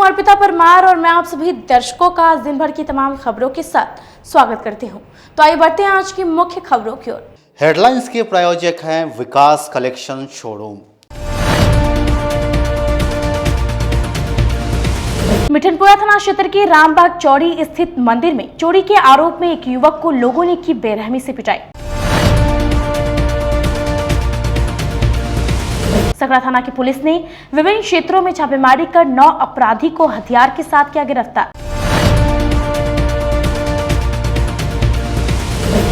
अर्पिता परमार और मैं आप सभी दर्शकों का दिन भर की तमाम खबरों के साथ स्वागत करती हूं। तो आइए बढ़ते हैं आज की मुख्य खबरों की ओर। हेडलाइंस के प्रायोजक हैं विकास कलेक्शन शोरूम। मिठनपुरा थाना क्षेत्र के रामबाग चौड़ी स्थित मंदिर में चोरी के आरोप में एक युवक को लोगों ने की बेरहमी से पिटाई। सकरा थाना की पुलिस ने विभिन्न क्षेत्रों में छापेमारी कर 9 अपराधी को हथियार के साथ किया गिरफ्तार।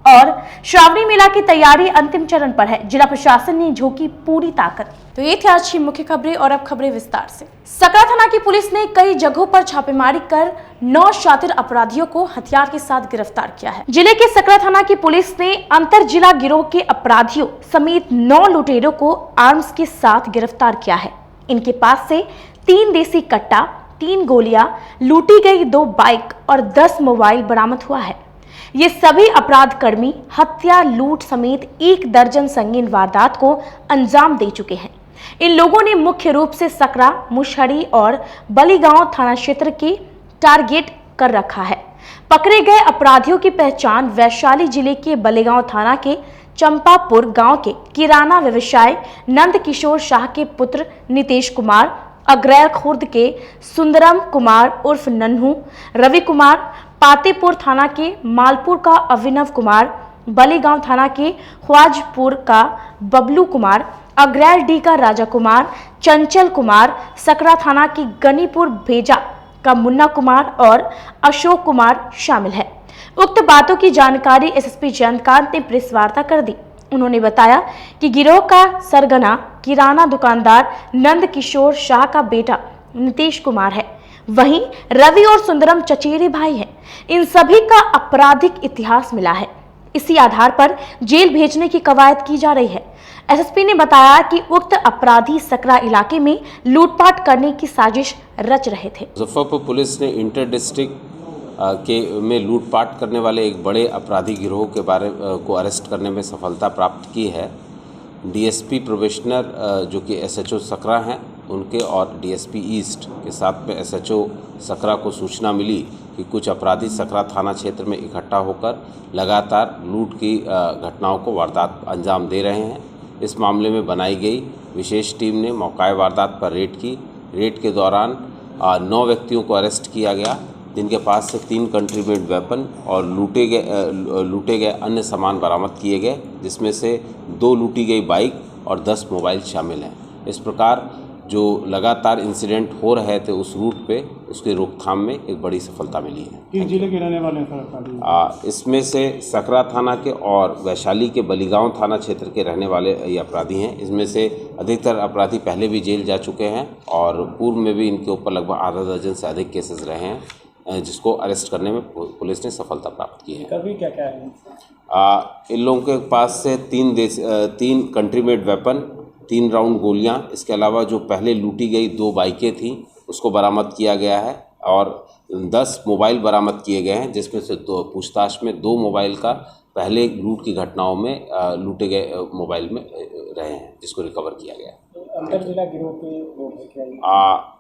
और श्रावणी मेला की तैयारी अंतिम चरण पर है, जिला प्रशासन ने झोंकी पूरी ताकत। तो ये थी आज की मुख्य खबरें और अब खबरें विस्तार से। सकरा थाना की पुलिस ने कई जगहों पर छापेमारी कर 9 शातिर अपराधियों को हथियार के साथ गिरफ्तार किया है। जिले के सकरा थाना की पुलिस ने अंतर जिला गिरोह के अपराधियों समेत 9 लुटेरों को आर्म्स के साथ गिरफ्तार किया है। इनके पास से 3 देसी कट्टा, 3 गोलियां, लूटी गई 2 बाइक और 10 मोबाइल बरामद हुआ है। ये सभी अपराध कर्मी हत्या, लूट समेत 1 दर्जन संगीन वारदात को अंजाम दे चुके हैं। इन लोगों ने मुख्य रूप से सकरा, मुशहरी और बलीगांव थाना क्षेत्र के टारगेट कर रखा है। पकड़े गए अपराधियों की पहचान वैशाली जिले के बलीगांव थाना के चंपापुर गांव के किराना व्यवसाय नंद किशोर शाह के पुत्र नितेश कुमार, अग्रैल खुर्द के सुंदरम कुमार उर्फ नन्हू, रवि कुमार, पातेपुर थाना के मालपुर का अभिनव कुमार, बलीगांव थाना के ख्वाजपुर का बबलू कुमार, अग्रैल डी का राजा कुमार, चंचल कुमार, सकरा थाना की गनीपुर भेजा का मुन्ना कुमार और अशोक कुमार शामिल है। उक्त बातों की जानकारी एसएसपी जयंतकांत ने प्रेस वार्ता कर दी। उन्होंने बताया कि गिरोह का सरगना किराना दुकानदार नंद किशोर शाह का बेटा नितेश कुमार है। वहीं रवि और सुंदरम चचेरे भाई हैं। इन सभी का आपराधिक इतिहास मिला है। इसी आधार पर जेल भेजने की कवायद की जा रही है। एसएसपी ने बताया कि उक्त अपराधी सकरा इलाके में लूटपाट करने की साजिश रच रहे थे। मुजफ्फरपुर पुलिस ने इंटर डिस्ट्रिक्ट में लूटपाट करने वाले एक बड़े अपराधी गिरोह के को अरेस्ट करने में सफलता प्राप्त की है। डीएसपी प्रोबेशनर जो कि एसएचओ सकरा हैं उनके और डीएसपी ईस्ट के साथ में एसएचओ सकरा को सूचना मिली कि कुछ अपराधी सकरा थाना क्षेत्र में इकट्ठा होकर लगातार लूट की घटनाओं को वारदात अंजाम दे रहे हैं। इस मामले में बनाई गई विशेष टीम ने मौका वारदात पर रेड की। रेड के दौरान 9 व्यक्तियों को अरेस्ट किया गया, जिनके पास से 3 कंट्रीमेड वेपन और लूटे गए अन्य सामान बरामद किए गए, जिसमें से 2 लूटी गई बाइक और 10 मोबाइल शामिल हैं। इस प्रकार जो लगातार इंसिडेंट हो रहे थे उस रूट पे, उसके रोकथाम में एक बड़ी सफलता मिली है। किस जिले के रहने वाले हैं? इसमें से सकरा थाना के और वैशाली के बलीगांव थाना क्षेत्र के रहने वाले ये अपराधी हैं। इसमें से अधिकतर अपराधी पहले भी जेल जा चुके हैं और पूर्व में भी इनके ऊपर लगभग आधा दर्जन से अधिक केसेस रहे हैं, जिसको अरेस्ट करने में पुलिस ने सफलता प्राप्त की है। कभी क्या क्या है? इन लोगों के पास से 3 कंट्रीमेड वेपन, 3 राउंड गोलियां, इसके अलावा जो पहले लूटी गई 2 बाइकें थीं उसको बरामद किया गया है और 10 मोबाइल बरामद किए गए हैं, जिसमें से पूछताछ में 2 मोबाइल का पहले लूट की घटनाओं में लूटे गए मोबाइल में रहे हैं, जिसको रिकवर किया गया है। अंतर जिला गिरोह के लोग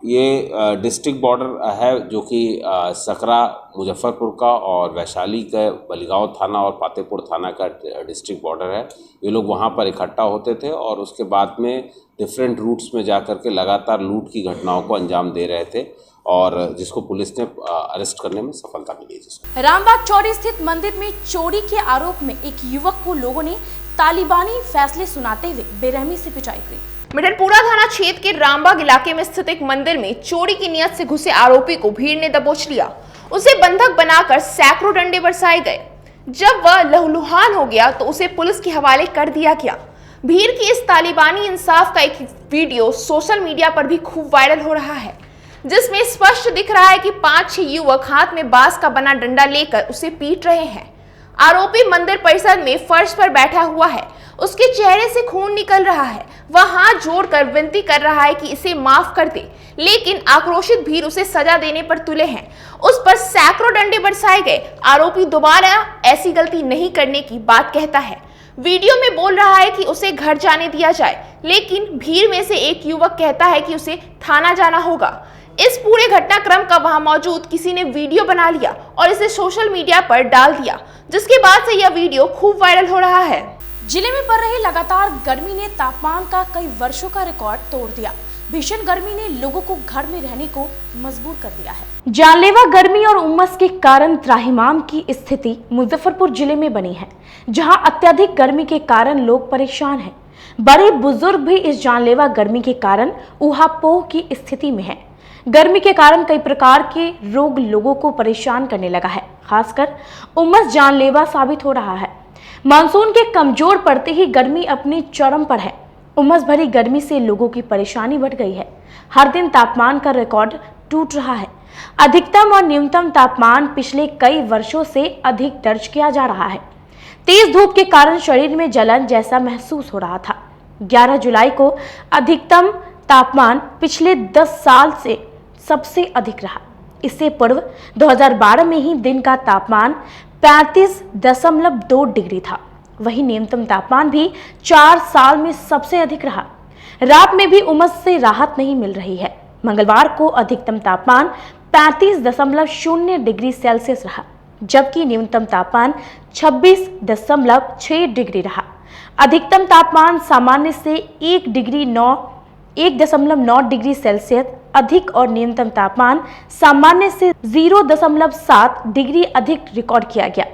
ये डिस्ट्रिक्ट बॉर्डर है जो कि सकरा मुजफ्फरपुर का और वैशाली का बलीगांव थाना और पातेपुर थाना का डिस्ट्रिक्ट बॉर्डर है। ये लोग वहाँ पर इकट्ठा होते थे और उसके बाद में डिफरेंट रूट्स में जा कर के लगातार लूट की घटनाओं को अंजाम दे रहे थे और जिसको पुलिस ने अरेस्ट करने में सफलता मिली है। रामबाग चौड़ी स्थित मंदिर में चोरी के आरोप में एक युवक को लोगों ने तालिबानी फैसले सुनाते हुए बेरहमी से पिटाई की। मिठनपुरा थाना क्षेत्र के रामबाग इलाके में स्थित एक मंदिर में चोरी की नियत से घुसे आरोपी को भीड़ ने दबोच लिया। उसे बंधक बनाकर सैकड़ों डंडे बरसाए गए। जब वह लहूलुहान हो गया तो उसे पुलिस के हवाले कर दिया गया। भीड़ की इस तालिबानी इंसाफ का एक वीडियो सोशल मीडिया पर भी खूब वायरल हो रहा है, जिसमें स्पष्ट दिख रहा है कि 5-6 युवक हाथ में बांस का बना डंडा लेकर उसे पीट रहे हैं। आरोपी मंदिर परिसर में फर्श पर बैठा हुआ है। उसके चेहरे से खून निकल रहा है। वह हाथ जोड़कर विनती कर रहा है कि इसे माफ कर दे, लेकिन आक्रोशित भीड़ उसे सजा देने पर तुले हैं। उस पर सैकड़ों डंडे बरसाए गए। आरोपी दोबारा ऐसी गलती नहीं करने की बात कहता है। वीडियो में बोल रहा है कि उसे घर जाने दिया जाए, लेकिन भीड़ में से एक युवक कहता है कि उसे थाना जाना होगा। इस पूरे घटनाक्रम का वहां मौजूद किसी ने वीडियो बना लिया और इसे सोशल मीडिया पर डाल दिया, जिसके बाद से यह वीडियो खूब वायरल हो रहा है। जिले में पड़ रही लगातार गर्मी ने तापमान का कई वर्षों का रिकॉर्ड तोड़ दिया। भीषण गर्मी ने लोगों को घर में रहने को मजबूर कर दिया है। जानलेवा गर्मी और उमस के कारण त्राहिमाम की स्थिति मुजफ्फरपुर जिले में बनी है, जहां अत्यधिक गर्मी के कारण लोग परेशान हैं। बड़े बुजुर्ग भी इस जानलेवा गर्मी के कारण ऊहापोह की स्थिति में हैं। गर्मी के कारण कई प्रकार के रोग लोगों को परेशान करने लगा है। खासकर उमस जानलेवा साबित हो रहा है। मानसून के कमजोर पड़ते ही गर्मी अपने चरम पर है। उमस भरी गर्मी से लोगों की परेशानी बढ़ गई है। हर दिन तापमान का रिकॉर्ड टूट रहा है। अधिकतम और न्यूनतम तापमान पिछले कई वर्षों से अधिक दर्ज किया जा रहा है। तेज धूप के कारण शरीर में जलन जैसा महसूस हो रहा था। 11 जुलाई को अधिकतम तापमान पिछले 10 साल से सबसे अधिक रहा। इससे पूर्व 2012 में ही दिन का तापमान 35.2 डिग्री था। वहीं न्यूनतम तापमान भी 4 साल में सबसे अधिक रहा। रात में भी उमस से राहत नहीं मिल रही है। मंगलवार को अधिकतम तापमान 35.0 डिग्री सेल्सियस रहा, जबकि न्यूनतम तापमान 26.6 डिग्री रहा। अधिकतम तापमान सामान्य से 1.9 डिग्री सेल्सियस अधिक और न्यूनतम तापमान सामान्य से 0.7 डिग्री अधिक रिकॉर्ड किया गया।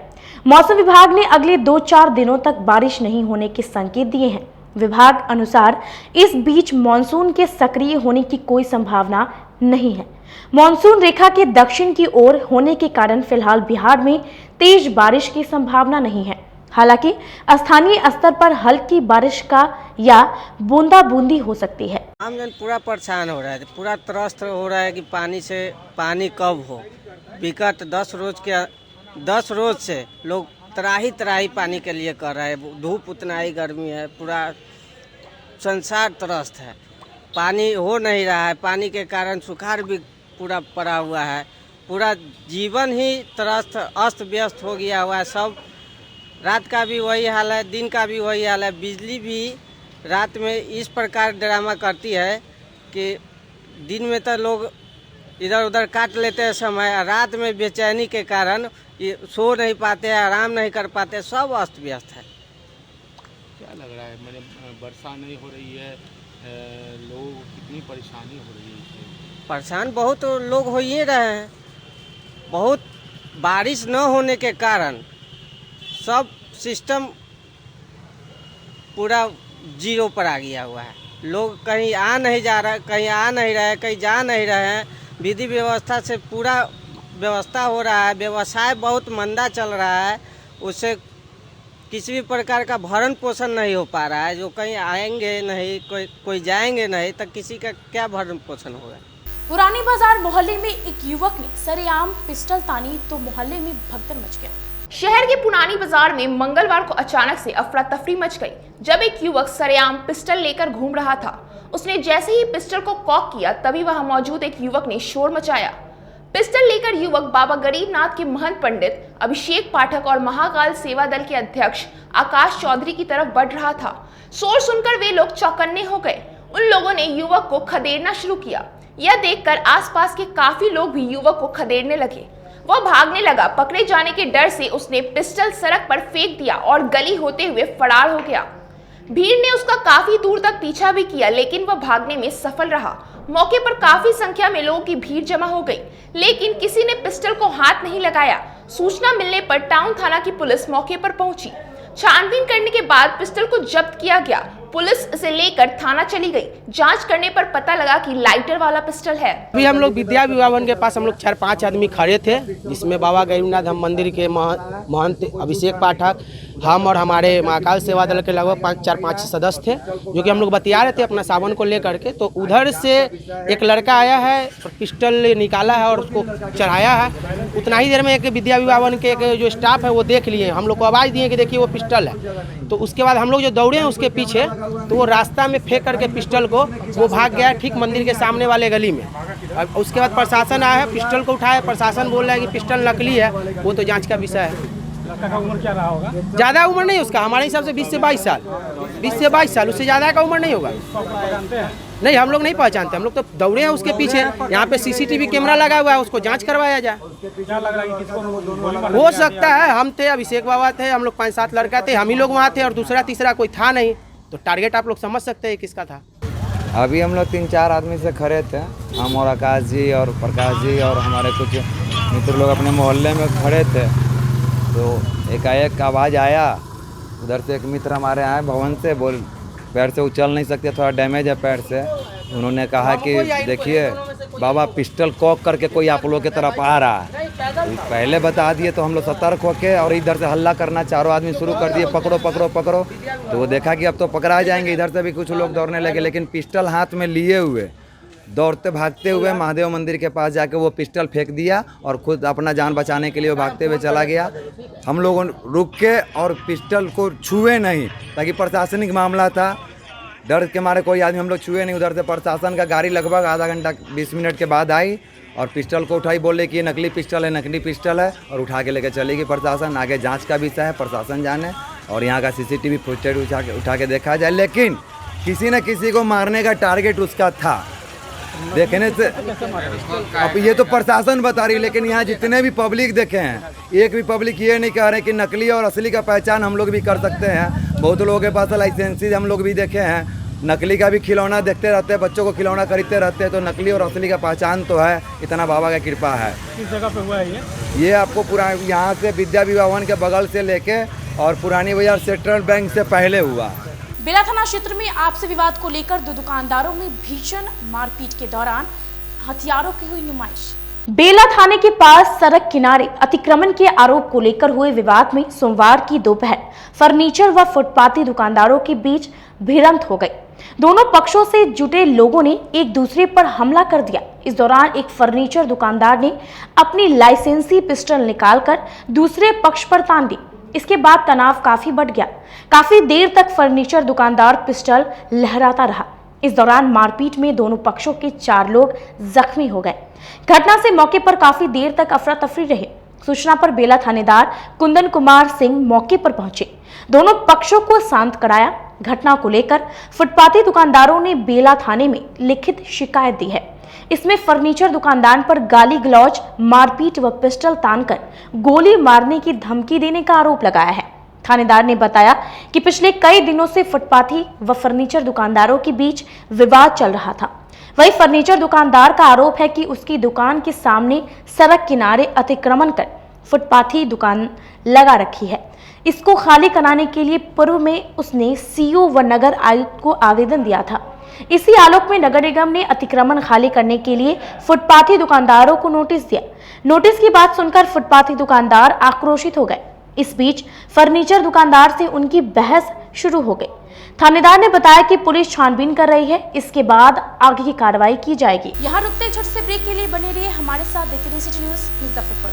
मौसम विभाग ने अगले 2-4 दिनों तक बारिश नहीं होने के संकेत दिए हैं। विभाग अनुसार इस बीच मानसून के सक्रिय होने की कोई संभावना नहीं है। मानसून रेखा के दक्षिण की ओर होने के कारण फिलहाल बिहार में तेज बारिश की संभावना नहीं है। हालांकि स्थानीय स्तर पर हल्की बारिश का या बूंदाबूंदी हो सकती है। आमजन पूरा परेशान हो रहा है, पूरा त्रस्त हो रहा है कि पानी कब हो। विगत 10 रोज से लोग त्राही पानी के लिए कर रहे हैं। धूप उतना ही, गर्मी है, पूरा संसार त्रस्त है। पानी हो नहीं रहा है। पानी के कारण सुखाड़ भी पूरा पड़ा हुआ है। पूरा जीवन ही त्रस्त अस्त व्यस्त हो गया हुआ है। सब रात का भी वही हाल है, दिन का भी वही हाल है। बिजली भी रात में इस प्रकार ड्रामा करती है कि दिन में तो लोग इधर उधर काट लेते हैं समय, रात में बेचैनी के कारण ये सो नहीं पाते हैं, आराम नहीं कर पाते, सब अस्त व्यस्त है। क्या लग रहा है, मैंने वर्षा नहीं हो रही है, लोग कितनी परेशानी हो रही है? परेशान बहुत लोग हो ही रहे हैं। बहुत बारिश न होने के कारण सब सिस्टम पूरा जीरो पर आ गया हुआ है। लोग कहीं आ नहीं जा रहे, कहीं आ नहीं रहे, कहीं जा नहीं रहे हैं। विधि व्यवस्था से पूरा व्यवस्था हो रहा है। व्यवसाय बहुत मंदा चल रहा है, उससे किसी भी प्रकार का भरण पोषण नहीं हो पा रहा है। जो कहीं आएंगे नहीं, कोई जाएंगे नहीं, तो किसी का क्या भरण पोषण होगा। पुरानी बाजार मोहल्ले में एक युवक ने सरेआम पिस्टल तानी तो मोहल्ले में भगदड़ मच गया। शहर के पुरानी बाजार में मंगलवार को अचानक से अफरा तफरी मच गई, जब एक युवक सरेआम पिस्टल लेकर घूम रहा था। उसने जैसे ही पिस्टल को कॉक किया, तभी वहां मौजूद एक युवक ने शोर मचाया। पिस्टल लेकर युवक बाबा गरीबनाथ के महंत पंडित अभिषेक पाठक और महाकाल सेवा दल के अध्यक्ष आकाश चौधरी की तरफ बढ़ रहा था। शोर सुनकर वे लोग चौकन्ने हो गए। उन लोगों ने युवक को खदेड़ना शुरू किया। यह देखकर आसपास के काफी लोग भी युवक को खदेड़ने लगे। वह भागने लगा। पकड़े जाने के डर से उसने पिस्टल सड़क पर फेंक दिया और गली होते हुए फरार हो गया। भीड़ ने उसका काफी दूर तक पीछा भी किया, लेकिन वह भागने में सफल रहा। मौके पर काफी संख्या में लोगों की भीड़ जमा हो गई, लेकिन किसी ने पिस्टल को हाथ नहीं लगाया। सूचना मिलने पर टाउन थाना की पुलिस मौके पर पहुंची। छानबीन करने के बाद पिस्टल को जब्त किया गया। पुलिस इसे लेकर थाना चली गई। जांच करने पर पता लगा कि लाइटर वाला पिस्टल है। अभी हम लोग विद्या विवाहन के पास हम लोग 4-5 आदमी खड़े थे, जिसमें बाबा गरीबनाथ हम मंदिर के महंत अभिषेक पाठक, हम और हमारे महाकाल सेवा दल के लगभग 4-5 सदस्य थे, जो कि हम लोग बतिया रहे थे अपना सावन को लेकर के। तो उधर से एक लड़का आया है और पिस्टल निकाला है और उसको चढ़ाया है। उतना ही देर में एक विद्या विवाहन के जो स्टाफ है वो देख लिए, हम लोग को आवाज़ दिए कि देखिए वो पिस्टल है। तो उसके बाद हम लोग जो दौड़े हैं उसके पीछे, तो वो रास्ता में फेंक करके पिस्टल को वो भाग गया ठीक मंदिर के सामने वाले गली में। अब उसके बाद प्रशासन आया है, पिस्टल को उठाया। प्रशासन बोल रहा है कि पिस्टल नकली है, वो तो जांच का विषय है। लड़का का उम्र क्या रहा होगा? ज़्यादा उम्र नहीं उसका, हमारे हिसाब से 20 से 22 साल, 20 से 22 साल, उससे ज़्यादा का उम्र नहीं होगा। जानते हैं? नहीं, हम लोग नहीं पहचानते, हम लोग तो दौड़े हैं उसके पीछे। यहाँ पे सीसीटीवी कैमरा लगा हुआ है, उसको जांच करवाया जाए। क्या लग रहा है कि किसको गोली मार हो सकता है हम थे, अभिषेक बाबा थे, हम लोग 5-7 लड़का थे, हम ही लोग वहाँ थे और दूसरा तीसरा कोई था नहीं। तो टारगेट आप लोग समझ सकते हैं किसका था। अभी हम लोग 3-4 आदमी से खड़े थे, हम और आकाश जी और प्रकाश जी और हमारे कुछ मित्र लोग अपने मोहल्ले में खड़े थे। तो एकाएक आवाज़ आया, उधर से एक मित्र हमारे आए भवन से, बोल पैर से उछल नहीं सकते, थोड़ा डैमेज है पैर से। उन्होंने कहा कि देखिए बाबा पिस्टल कॉक करके कोई आप लोगों की तरफ आ रहा है। पहले बता दिए तो हम लोग सतर्क होके और इधर से हल्ला करना, चारों आदमी शुरू कर दिए, पकड़ो पकड़ो पकड़ो। तो वो देखा कि अब तो पकड़ा जाएंगे, इधर से भी कुछ लोग दौड़ने लगे, लेकिन पिस्टल हाथ में लिए हुए दौड़ते भागते हुए महादेव मंदिर के पास जाके वो पिस्टल फेंक दिया और खुद अपना जान बचाने के लिए वो भागते हुए चला गया। हम लोग रुक के और पिस्टल को छुए नहीं, ताकि प्रशासनिक मामला था, डर के मारे कोई आदमी हम लोग छुए नहीं। उधर से प्रशासन का गाड़ी लगभग आधा घंटा 20 मिनट के बाद आई और पिस्टल को उठाई, बोले कि ये नकली पिस्टल है, नकली पिस्टल है, और उठा के लेकर चली गई प्रशासन। आगे जांच का विषय है, प्रशासन जाने और यहाँ का सीसीटीवी फुटेज उठा के देखा जाए। लेकिन किसी न किसी को मारने का टारगेट उसका था, देखने से अब ये तो प्रशासन बता रही, लेकिन यहाँ जितने भी पब्लिक देखे हैं, एक भी पब्लिक ये नहीं कह रहे कि नकली और असली का पहचान हम लोग भी कर सकते हैं। बहुत लोगों के पास लाइसेंसी हम लोग भी देखे हैं, नकली का भी खिलौना देखते रहते हैं, बच्चों को खिलौना खरीदते रहते हैं। तो नकली और असली का पहचान तो है, इतना बाबा का कृपा है। किस जगह पे हुआ है ये आपको पूरा यहाँ से विद्या विवाह भवन के बगल से लेके और पुरानी बाजार सेंट्रल बैंक से पहले हुआ। बेला थाना क्षेत्र में आपसी विवाद को लेकर 2 दुकानदारों में भीषण मारपीट के दौरान हथियारों की हुई नुमाइश। बेला थाने के पास सड़क किनारे अतिक्रमण के आरोप को लेकर हुए विवाद में सोमवार की दोपहर फर्नीचर व फुटपाथी दुकानदारों के बीच भिड़ंत हो गई। दोनों पक्षों से जुटे लोगों ने एक दूसरे पर हमला कर दिया। इस दौरान एक फर्नीचर दुकानदार ने अपनी लाइसेंसी पिस्टल निकालकर दूसरे पक्ष पर तान दी। इसके बाद तनाव काफी बढ़ गया। काफी देर तक फर्नीचर दुकानदार पिस्टल लहराता रहा। इस दौरान मारपीट में दोनों पक्षों के 4 लोग जख्मी हो गए। घटना से मौके पर काफी देर तक अफरा तफरी रही। सूचना पर बेला थानेदार कुंदन कुमार सिंह मौके पर पहुंचे, दोनों पक्षों को शांत कराया। घटना को लेकर फुटपाथी दुकानदारों ने बेला थाने में लिखित शिकायत दी है। इसमें फर्नीचर दुकानदार पर गाली गलौज, मारपीट व पिस्टल तानकर गोली मारने की धमकी देने का आरोप लगाया है। थानेदार ने बताया कि पिछले कई दिनों से फुटपाथी व फर्नीचर दुकानदारों के बीच विवाद चल रहा था। वहीं फर्नीचर दुकानदार का आरोप है कि उसकी दुकान के सामने सड़क किनारे अतिक्रमण कर फुटपाथी दुकान लगा रखी है। इसको खाली कराने के लिए पूर्व में उसने सीओ व नगर आयुक्त को आवेदन दिया था। इसी आलोक में नगर निगम ने अतिक्रमण खाली करने के लिए फुटपाथी दुकानदारों को नोटिस दिया। नोटिस की बात सुनकर फुटपाथी दुकानदार आक्रोशित हो गए। इस बीच फर्नीचर दुकानदार से उनकी बहस शुरू हो गई। थानेदार ने बताया कि पुलिस छानबीन कर रही है, इसके बाद आगे की कार्रवाई की जाएगी। यहाँ रुकते छोटे से ब्रेक के लिए बने रहिए हमारे साथ। देखते रहिए सिटी न्यूज़ मुजफ्फरपुर।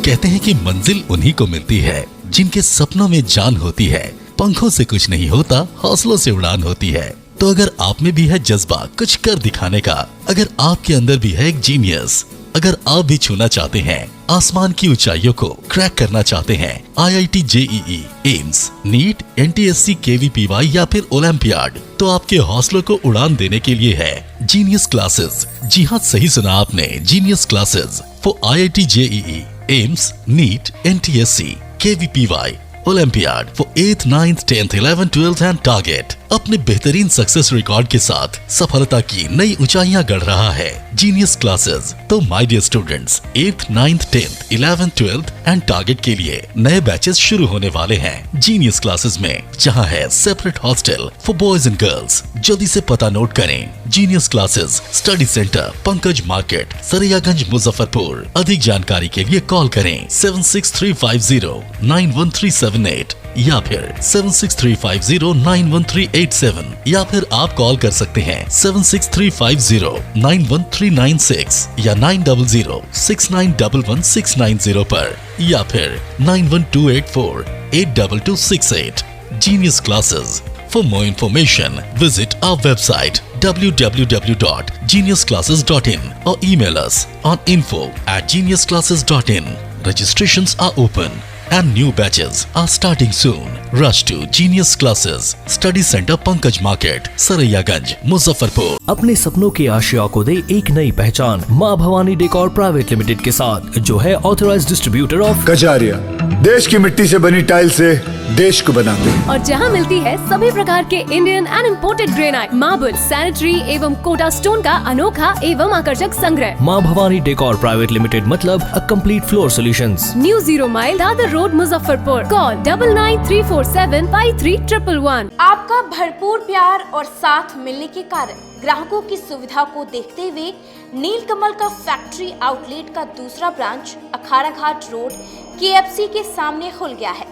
कहते हैं कि मंजिल उन्हीं को मिलती है जिनके सपनों में जान होती है। पंखों से कुछ नहीं होता, हौसलों से उड़ान होती है। तो अगर आप में भी है जज्बा कुछ कर दिखाने का, अगर आपके अंदर भी है एक जीनियस, अगर आप भी छूना चाहते हैं आसमान की ऊंचाइयों को, क्रैक करना चाहते हैं IIT JEE, AIIMS, NEET, NTSC, KVPY या फिर ओलंपियाड, तो आपके हौसलों को उड़ान देने के लिए है जीनियस क्लासेस। जी हाँ, सही सुना आपने, genius classes for IIT JEE, AIIMS, NEET, NTSC, KVPY, olympiad for 8th, 9th, 10th, 11th, 12th and target. अपने बेहतरीन सक्सेस रिकॉर्ड के साथ सफलता की नई ऊंचाइयां गढ़ रहा है जीनियस क्लासेस। तो my dear students, 8th, 9th, 10th, 11th, 12th and target के लिए नए बैचेस शुरू होने वाले हैं जीनियस क्लासेस में, जहां है separate hostel for boys and girls. जल्दी से पता नोट करें, genius classes, study centre, Pankaj market, Saraiyaganj, Muzaffarpur. अधिक जानकारी के लिए कॉल करें 7635091378 या फिर 7635091387 या फिर आप कॉल कर सकते हैं 7635091396 या 9006911690 पर या फिर 9128482268। Genius Classes. For more information, visit our website www.geniusclasses.in or email us on info@geniusclasses.in. Registrations are open and new batches are starting soon. Rush to genius classes, study centre Pankaj market, Saraiyaganj, Muzaffarpur. अपने सपनों की आशिया को दे एक नई पहचान माँ भवानी डेकोर प्राइवेट लिमिटेड के साथ, जो है ऑथराइज्ड डिस्ट्रीब्यूटर ऑफ कजारिया। देश की मिट्टी से बनी टाइल से देश को बनाते हैं। और जहां मिलती है सभी प्रकार के Indian and imported granite, marble, sanitary एवं कोटा स्टोन का अनोखा एवं आकर्षक संग्रह। माँ भवानी डेकोर प्राइवेट लिमिटेड मतलब a complete floor solutions. New 0 mile Dadar road, Muzaffarpur. Call 9934753111। आपका भरपूर प्यार और साथ मिलने के कारण ग्राहकों की सुविधा को देखते हुए नीलकमल का फैक्ट्री आउटलेट का दूसरा ब्रांच अखाड़ा घाट रोड KFC के सामने खुल गया है,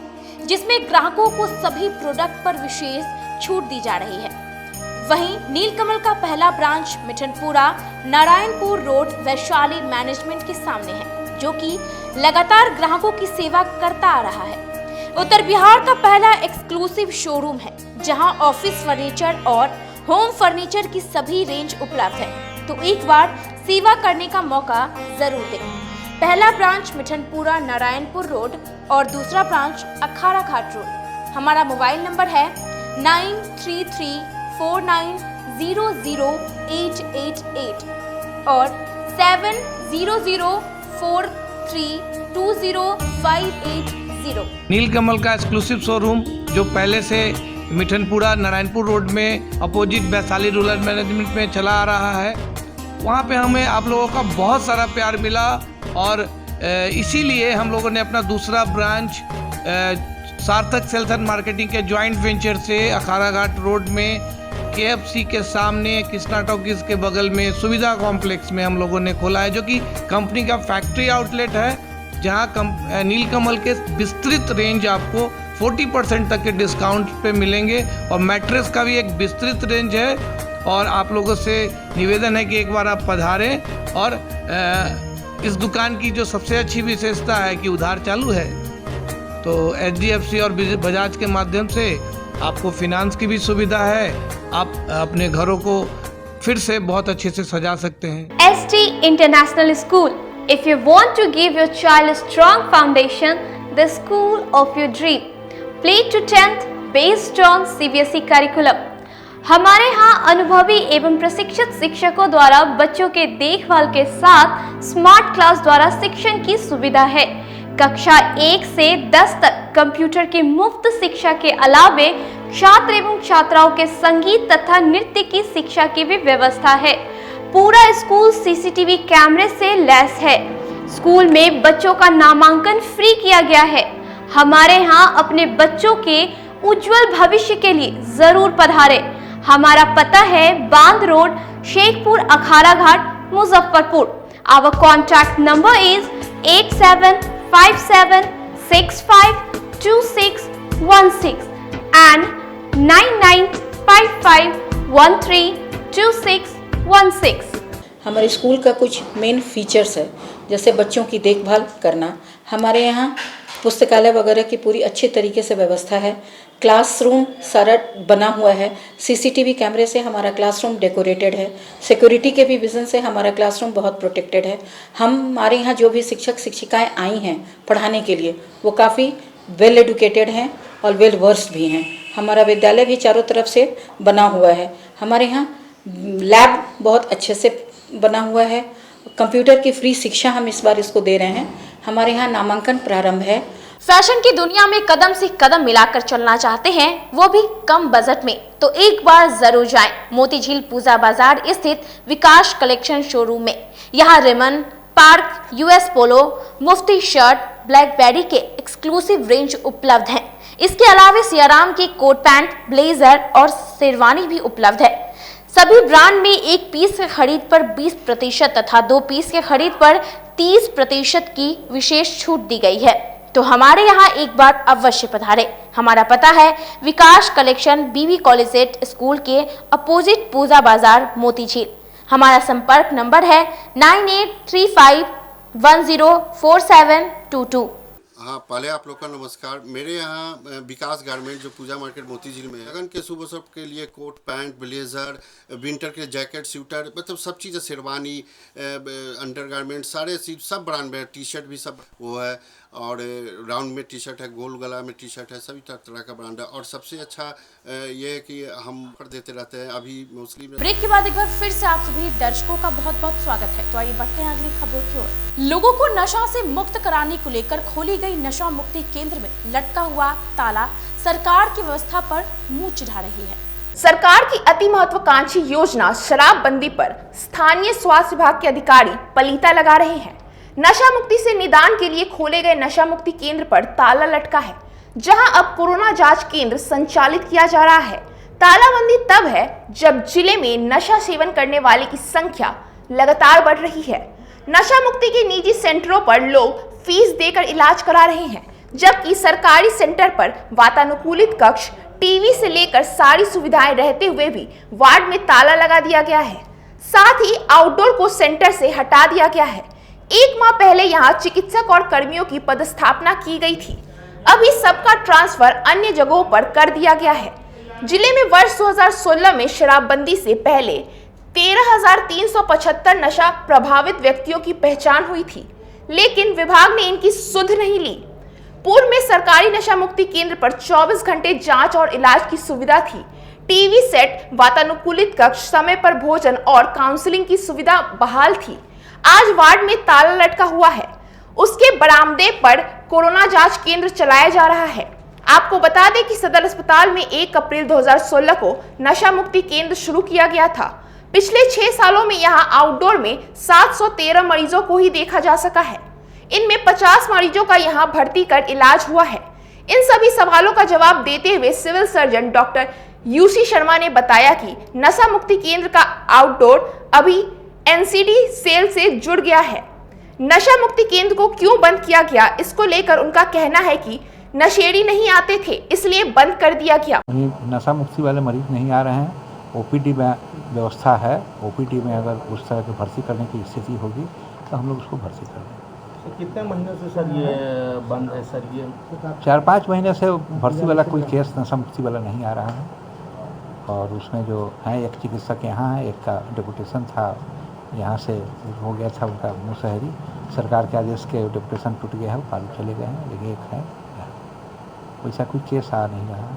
जिसमें ग्राहकों को सभी प्रोडक्ट पर विशेष छूट दी जा रही है। वहीं नीलकमल का पहला branch Mithanpura Narayanpur road Vaishali management के सामने है, जो कि लगातार ग्राहकों की सेवा करता आ रहा है। उत्तर बिहार का पहला एक्सक्लूसिव शोरूम है, जहां ऑफिस फर्नीचर और होम फर्नीचर की सभी रेंज उपलब्ध है, तो एक बार सेवा करने का मौका जरूर दें। पहला ब्रांच मिठनपुरा नारायणपुर रोड और दूसरा ब्रांच अखाड़ा घाट रोड। हमारा मोबाइल नंबर है 9334900888 और 7004320580। नीलकमल का एक्सक्लूसिव शोरूम जो पहले से मिठनपुरा नारायणपुर रोड में अपोजिट वैशाली रूरल मैनेजमेंट में चला आ रहा है, वहाँ पे हमें आप लोगों का बहुत सारा प्यार मिला और इसीलिए हम लोगों ने अपना दूसरा ब्रांच सार्थक सेल्स एंड मार्केटिंग के जॉइंट वेंचर से अखाड़ा घाट रोड में KFC के सामने कृष्णा टॉकीज के बगल में सुविधा कॉम्प्लेक्स में हम लोगों ने खोला है, जो कि कंपनी का फैक्ट्री आउटलेट है, जहां नीलकमल के विस्तृत रेंज आपको 40% तक के डिस्काउंट पे मिलेंगे और मैट्रेस का भी एक विस्तृत रेंज है। और आप लोगों से निवेदन है कि एक बार आप पधारें। और इस दुकान की जो सबसे अच्छी विशेषता है कि उधार चालू है, तो HDFC और बजाज के माध्यम से आपको फिनांस की भी सुविधा है। आप अपने घरों को फिर से बहुत अच्छे से सजा सकते हैं। ST International School. If you want to give your child a strong foundation, the school of your dream. Play to 10th based on CBSE curriculum. हमारे यहाँ अनुभवी एवं प्रशिक्षित शिक्षकों द्वारा बच्चों के देखभाल के साथ स्मार्ट क्लास द्वारा शिक्षण की सुविधा है। कक्षा 1 से 10 तक कंप्यूटर की मुफ्त शिक्षा के अलावे छात्र एवं छात्राओं के संगीत तथा नृत्य की शिक्षा की भी व्यवस्था है। पूरा स्कूल CCTV कैमरे से लैस है। स्कूल में बच्चों का नामांकन फ्री किया गया है। हमारे यहाँ अपने बच्चों के उज्जवल भविष्य के लिए जरूर पधारें। हमारा पता है बांध road, Shekhpur, Akhara Ghat, Muzaffarpur. Our contact number is 8757652616 and 9955132616। हमारे स्कूल का कुछ मेन फीचर्स है, जैसे बच्चों की देखभाल करना। हमारे यहाँ पुस्तकालय वगैरह की पूरी अच्छी तरीके से व्यवस्था है। क्लासरूम सारा बना हुआ है, CCTV कैमरे से हमारा क्लासरूम डेकोरेटेड है। सिक्योरिटी के भी विजन से हमारा क्लासरूम बहुत प्रोटेक्टेड है। हमारे यहाँ जो भी शिक्षक शिक्षिकाएं आई हैं पढ़ाने के लिए, वो काफ़ी वेल एडुकेटेड हैं और वेल वर्स्ड भी हैं। हमारा विद्यालय भी चारों तरफ से बना हुआ है। हमारे यहाँ लैब बहुत अच्छे से बना हुआ है। कंप्यूटर की फ्री शिक्षा हम इस बार इसको दे रहे हैं। हमारे यहाँ नामांकन प्रारंभ है। फैशन की दुनिया में कदम से कदम मिलाकर चलना चाहते हैं, वो भी कम बजट में, तो एक बार जरूर जाएं मोतीझील पूजा बाजार स्थित विकास कलेक्शन शोरूम में। यहाँ रेमन, पार्क, US पोलो, मुफ्ती शर्ट, ब्लैकबेरी के एक्सक्लूसिव रेंज उपलब्ध हैं। इसके अलावा सियाराम के कोट पैंट, ब्लेजर और शेरवानी भी उपलब्ध है। सभी ब्रांड में 1 पीस के खरीद पर 20% तथा 2 पीस के खरीद पर 30% की विशेष छूट दी गई है। तो हमारे यहाँ एक बार अवश्य पधारें। हमारा पता है विकास कलेक्शन BB कॉलेजिएट स्कूल के अपोजिट पूजा बाजार मोतीझील। हमारा संपर्क नंबर है 9835104722। हाँ, पहले आप लोग का नमस्कार। मेरे यहाँ विकास गारमेंट जो पूजा मार्केट मोती झील में है, लगन के शुभ अवसर के लिए कोट पैंट ब्लेजर, विंटर के जैकेट स्वेटर, मतलब सब चीज़, शेरवानी, अंडर गारमेंट, सारे चीज सब ब्रांड में, टी शर्ट भी सब वो है, और राउंड में टी शर्ट है, गोल गला में टी शर्ट है, सभी तरह का ब्रांड है। और सबसे अच्छा ये है कि हम ऑफर देते रहते हैं। अभी मोस्टली ब्रेक के बाद एक बार फिर से आप सभी दर्शकों का बहुत बहुत स्वागत है। तो आइए बढ़ते हैं अगली खबरों की ओर। लोगों को नशा से मुक्त कराने को लेकर खोली गई नशा मुक्ति केंद्र में लटका हुआ ताला सरकार की व्यवस्था पर मुंह चिढ़ा रही है। सरकार की अति महत्वाकांक्षी योजना शराबबंदी पर स्थानीय स्वास्थ्य विभाग के अधिकारी पलीता लगा रहे हैं। नशा मुक्ति से निदान के लिए खोले गए नशा मुक्ति केंद्र पर ताला लटका है, जहां अब कोरोना जांच केंद्र संचालित किया जा रहा है। तालाबंदी तब है जब जिले में नशा सेवन करने वाले की संख्या लगातार बढ़ रही है। नशा मुक्ति के निजी सेंटरों पर लोग फीस देकर इलाज करा रहे हैं, जबकि सरकारी सेंटर पर वातानुकूलित कक्ष, टीवी से लेकर सारी सुविधाएं रहते हुए भी वार्ड में ताला लगा दिया गया है। साथ ही आउटडोर को सेंटर से हटा दिया गया है। 1 माह पहले यहां चिकित्सक और कर्मियों की पदस्थापना की गई थी। अभी सबका ट्रांसफर अन्य जगहों पर कर दिया गया है। जिले में वर्ष 2016 में शराबबंदी से पहले 13,375 नशा प्रभावित व्यक्तियों की पहचान हुई थी, लेकिन विभाग ने इनकी सुध नहीं ली। पूर्व में सरकारी नशा मुक्ति केंद्र पर 24 घंटे जांच और इलाज की सुविधा थी। टीवी सेट, वातानुकूलित कक्ष, समय पर भोजन और काउंसलिंग की सुविधा बहाल थी। आज वार्ड में ताला लटका हुआ है। उसके बरामदे पर कोरोना जांच केंद्र चलाया जा रहा है। आपको बता दें कि सदर अस्पताल में 1 अप्रैल 2016 को नशा मुक्ति केंद्र शुरू किया गया था। पिछले 6 सालों में यहां आउटडोर में 713 मरीजों को ही देखा जा सका है। इनमें 50 मरीजों का यहां भर्ती कर इलाज हुआ है। इन सभी सवालों का जवाब देते हुए civil surgeon doctor UC Sharma ने बताया कि नशा मुक्ति केंद्र का आउटडोर अभी एनसीडी सेल से जुड़ गया है। नशा मुक्ति केंद्र को क्यों बंद किया गया, इसको लेकर उनका कहना है कि नशेड़ी नहीं आते थे, इसलिए बंद कर दिया गया। नशा मुक्ति वाले मरीज नहीं आ रहे हैं। ओपीडी में व्यवस्था है। ओपीडी में अगर उस तरह की भर्ती करने की स्थिति होगी तो हम लोग उसको भर्ती कर देंगे। कितने महीने से सर ये बंद है सर? ये 4-5 महीने से भर्ती वाला कोई केस नशा मुक्ति वाला नहीं आ रहा है। और उसमें जो है, एक चिकित्सक यहाँ है, एक का डेपुटेशन था, यहाँ से हो गया था उनका मुसहरी, सरकार के आदेश के डेपुटेशन टूट गया है, वो पालू चले गए हैं। लेकिन एक है, वैसा कोई केस आ नहीं रहा।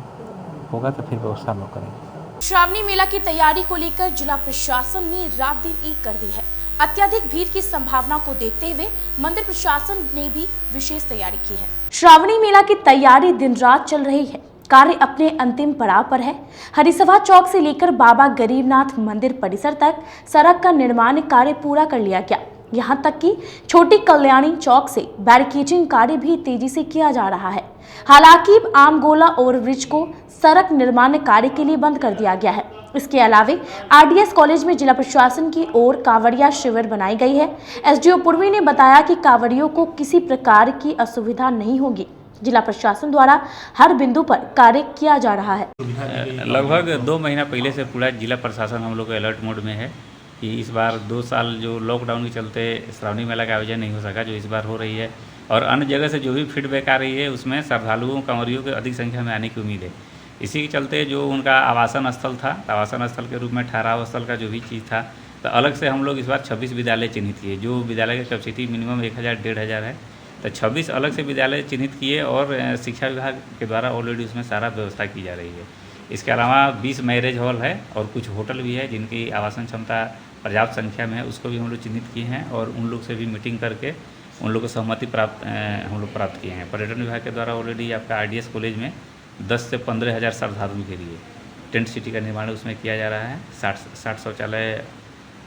होगा तो फिर व्यवस्था हम लोग करेंगे। श्रावणी मेला की तैयारी को लेकर जिला प्रशासन ने रात दिन एक कर दी है। अत्यधिक भीड़ की संभावना को देखते हुए मंदिर प्रशासन ने भी विशेष तैयारी की है। श्रावणी मेला की तैयारी दिन रात चल रही है। कार्य अपने अंतिम पड़ाव पर है। हरिसभा चौक से लेकर बाबा गरीबनाथ मंदिर परिसर तक सड़क का निर्माण कार्य पूरा कर लिया गया। यहां तक कि छोटी कल्याणी चौक से बैरिकेडिंग कार्य भी तेजी से किया जा रहा है। हालांकि आमगोला ओवरब्रिज को सड़क निर्माण कार्य के लिए बंद कर दिया गया है। इसके अलावे आरडीएस कॉलेज में जिला प्रशासन की ओर कांवड़िया शिविर बनाई गई है। एसडीओ पूर्वी ने बताया कि कांवड़ियों को किसी प्रकार की असुविधा नहीं होगी। जिला प्रशासन द्वारा हर बिंदु पर कार्य किया जा रहा है। लगभग 2 महीना पहले से पूरा जिला प्रशासन हम लोग अलर्ट मोड में है कि इस बार 2 साल जो लॉकडाउन के चलते श्रावणी मेला का आयोजन नहीं हो सका, जो इस बार हो रही है, और अन्य जगह से जो भी फीडबैक आ रही है उसमें श्रद्धालुओं कांवरियों के अधिक संख्या में आने की उम्मीद है। इसी के चलते जो उनका आवासन स्थल था, आवासन स्थल के रूप में ठहराव स्थल का जो भी चीज़ था, तो अलग से हम लोग इस बार 26 विद्यालय चिन्हित किए। जो विद्यालय की कैपेसिटी मिनिमम 1000-1500 है, तो 26 अलग से विद्यालय चिन्हित किए और शिक्षा विभाग के द्वारा ऑलरेडी उसमें सारा व्यवस्था की जा रही है। इसके अलावा 20 मैरिज हॉल है और कुछ होटल भी है जिनकी आवासन क्षमता पर्याप्त संख्या में है, उसको भी हम लोग चिन्हित किए हैं और उन लोग से भी मीटिंग करके उन लोग को सहमति हम लोग प्राप्त किए हैं। पर्यटन विभाग के द्वारा ऑलरेडी आपका आरडीएस कॉलेज में 10 से 15,000 श्रद्धालुओं के लिए टेंट सिटी का निर्माण उसमें किया जा रहा है। 60 शौचालय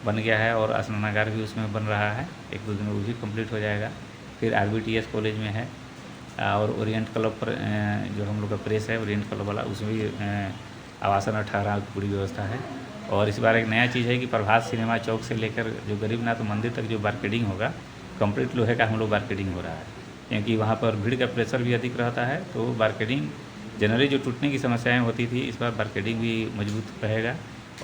बन गया है और स्नानागार भी उसमें बन रहा है। 1-2 दिन में वो भी कंप्लीट हो जाएगा। फिर आरबीटीएस कॉलेज में है और ओरिएंट क्लब पर जो हम लोग का प्रेस है ओरिएंट क्लब वाला, उसमें भी आवासन और ठहराव की पूरी व्यवस्था है। और इस बार एक नया चीज़ है कि प्रभात सिनेमा चौक से लेकर जो गरीबनाथ मंदिर तक जो बारकेडिंग होगा, कंप्लीट लोहे का हम लोग बारकेडिंग हो रहा है, क्योंकि वहाँ पर भीड़ का प्रेशर भी अधिक रहता है। तो बारकेडिंग जनरली जो टूटने की समस्याएं होती थी, इस बार बारकेडिंग भी मजबूत रहेगा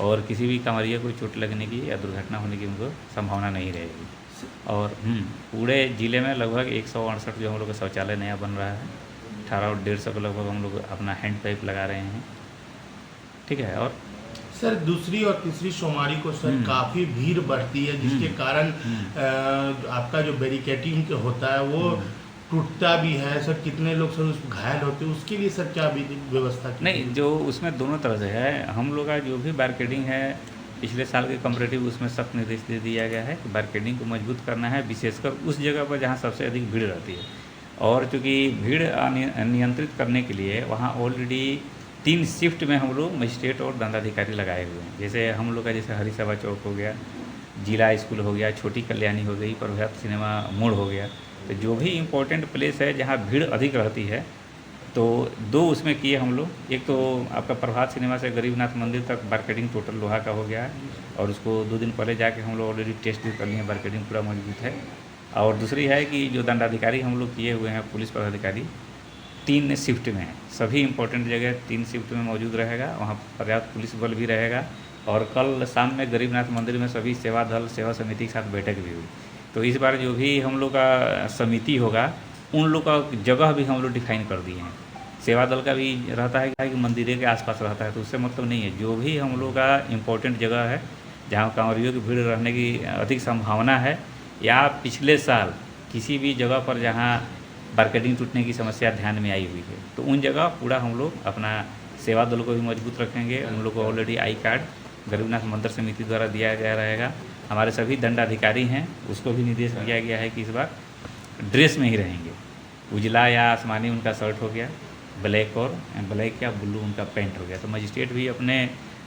और किसी भी कांवरिया को चोट लगने की या दुर्घटना होने की उनको संभावना नहीं रहेगी। और पूरे ज़िले में लगभग 168 जो हम लोग का शौचालय नया बन रहा है, 18 और 150 के लगभग हम लोग अपना हैंड पाइप लगा रहे हैं। ठीक है। और सर दूसरी और तीसरी सोमवारी को सर काफ़ी भीड़ बढ़ती है, जिसके कारण आपका जो बैरिकेडिंग होता है वो टूटता भी है सर। कितने लोग सर उस घायल होते हैं, उसके लिए सर क्या व्यवस्था की? नहीं, जो उसमें दोनों तरह से है। हम लोग का जो भी बैरिकेडिंग है पिछले साल के कंपैरेटिव उसमें सख्त निर्देश दे दिया गया है कि बैरिकेडिंग को मजबूत करना है, विशेषकर उस जगह पर जहाँ सबसे अधिक भीड़ रहती है। और चूँकि भीड़ नियंत्रित करने के लिए वहाँ ऑलरेडी 3 शिफ्ट में हम लोग मजिस्ट्रेट और दंडाधिकारी लगाए हुए हैं। जैसे हम लोग का जैसे हरी सभा चौक हो गया, जिला स्कूल हो गया, छोटी कल्याणी हो गई, प्रभात सिनेमा मोड़ हो गया। तो जो भी इम्पोर्टेंट प्लेस है जहाँ भीड़ अधिक रहती है तो 2 उसमें किए हम लोग। एक तो आपका प्रभात सिनेमा से गरीबनाथ मंदिर तक बैरिकेडिंग टोटल लोहा का हो गया है और उसको 2 दिन पहले जाके हम लोग ऑलरेडी टेस्ट भी कर लिए हैं, बैरिकेडिंग पूरा मजबूत है। और दूसरी है कि जो दंडाधिकारी हम लोग किए हुए हैं, पुलिस पदाधिकारी 3 शिफ्ट में है, सभी इंपॉर्टेंट जगह 3 शिफ्ट में मौजूद रहेगा, वहाँ पर्याप्त पुलिस बल भी रहेगा। और कल शाम में गरीबनाथ मंदिर में सभी सेवा दल सेवा समिति के साथ बैठक भी हुई। तो इस बार जो भी हम लोग का समिति होगा उन लोग का जगह भी हम लोग डिफाइन कर दिए हैं। सेवा दल का भी रहता है कि मंदिर के आसपास रहता है, तो उससे मतलब नहीं है। जो भी हम लोग का इम्पोर्टेंट जगह है जहाँ कांवरियों की भीड़ रहने की अधिक संभावना है, या पिछले साल किसी भी जगह पर जहाँ बैरिकेडिंग टूटने की समस्या ध्यान में आई हुई है, तो उन जगह पूरा हम लोग अपना सेवा दल को भी मजबूत रखेंगे। उन लोग को ऑलरेडी आई कार्ड गरीबनाथ मंदिर समिति द्वारा दिया गया रहेगा। हमारे सभी दंडाधिकारी हैं, उसको भी निर्देश दिया गया है कि इस बार ड्रेस में ही रहेंगे। उजला या आसमानी उनका शर्ट हो गया, ब्लैक या ब्लू उनका पैंट हो गया। तो मजिस्ट्रेट भी अपने